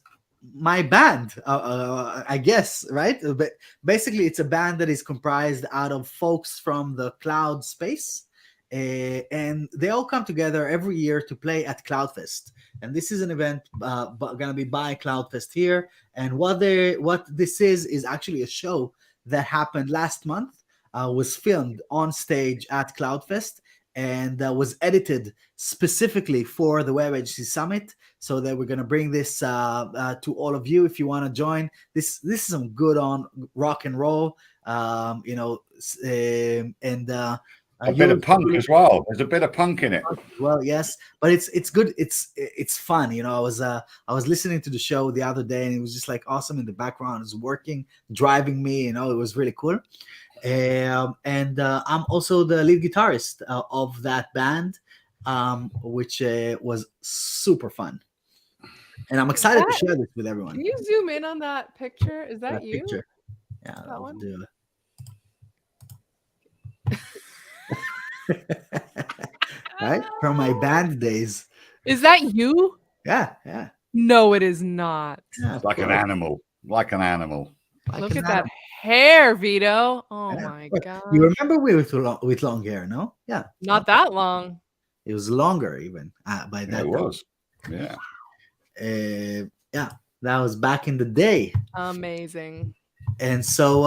my band, I guess, right? But basically, it's a band that is comprised out of folks from the cloud space, and they all come together every year to play at CloudFest. And this is an event going to be by CloudFest here. And what this is actually a show that happened last month, was filmed on stage at CloudFest, and was edited specifically for the Web Agency Summit, so that we're going to bring this to all of you if you want to join. This is some good on rock and roll, and a bit of punk as well. There's a bit of punk in it. Well, yes, but it's good. It's fun. I was listening to the show the other day, and it was just like awesome in the background. It was working, driving me. It was really cool. And I'm also the lead guitarist of that band, which was super fun. And I'm excited to share this with everyone. Can you zoom in on that picture? Is that you? Picture. Yeah, that I'll one? do it. Right? From my band days. Is that you? Yeah. No, it is not. Yeah, Like an animal. Like an animal. Look at that hair, Vito. Oh my God. You remember we were with long hair, no? Yeah. Not that long. It was longer even by that time. It was. Yeah. Yeah, that was back in the day. Amazing. And so,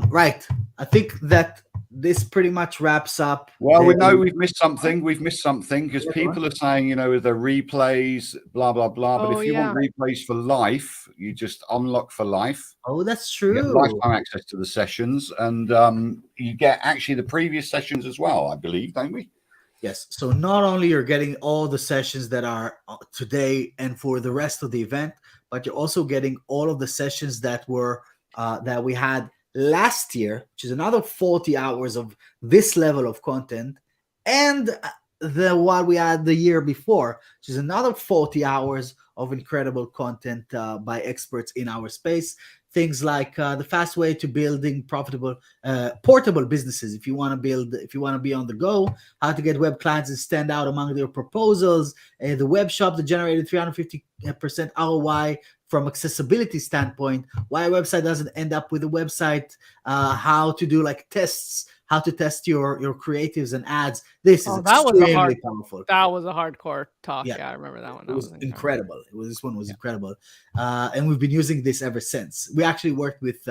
right, I think that this pretty much wraps up. Well, we know we've missed something. We've missed something because people are saying, the replays, blah, blah, blah. But if you want replays for life, you just unlock for life. Oh, that's true. You get lifetime access to the sessions, and you get actually the previous sessions as well, I believe, don't we? Yes. So not only you're getting all the sessions that are today and for the rest of the event, but you're also getting all of the sessions that were that we had last year, which is another 40 hours of this level of content, and what we had the year before, which is another 40 hours of incredible content by experts in our space. Things like the fast way to building profitable portable businesses. If you want to be on the go, how to get web clients and stand out among their proposals, the web shop that generated 350% ROI from accessibility standpoint, why a website doesn't end up with a website, how to do like tests, how to test your creatives and ads. This is extremely powerful. That was a hardcore talk. Yeah, I remember that one. It was incredible. This one was incredible. And we've been using this ever since. We actually worked with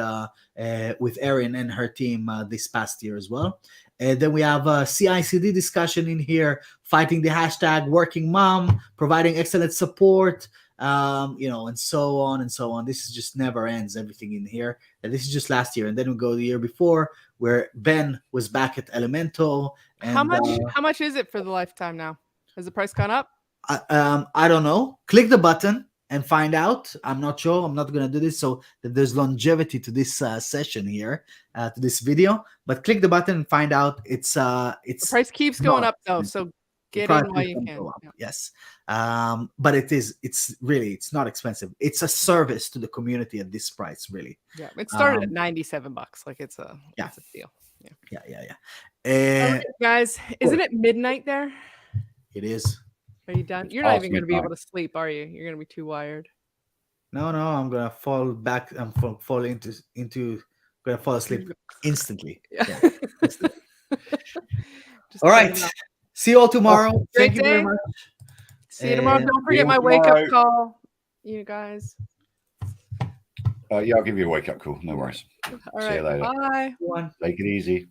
Erin and her team this past year as well. And then we have a CI/CD discussion in here, fighting the hashtag working mom, providing excellent support, and so on and so on. This is just never ends, everything in here. And this is just last year. And then we go the year before, where Ben was back at Elemental. And, how much is it for the lifetime now? Has the price gone up? I don't know. Click the button and find out. I'm not sure. I'm not going to do this so that there's longevity to this session here, to this video. But click the button and find out. It's the price keeps going up though. So get in while you can. Yeah. Yes. But it's not expensive. It's a service to the community at this price, really. Yeah. It started at $97. Like it's a deal. Yeah. All right, guys, isn't it midnight there? It is. Are you done? You're not even going to be able to sleep, are you? You're going to be too wired. No, I'm going to fall back. I'm going to fall asleep instantly. Yeah. All right. See you all tomorrow. Thank you very much. See you tomorrow. Don't forget my wake-up call, you guys. I'll give you a wake-up call. No worries. All right. See you later. Bye. Take it easy.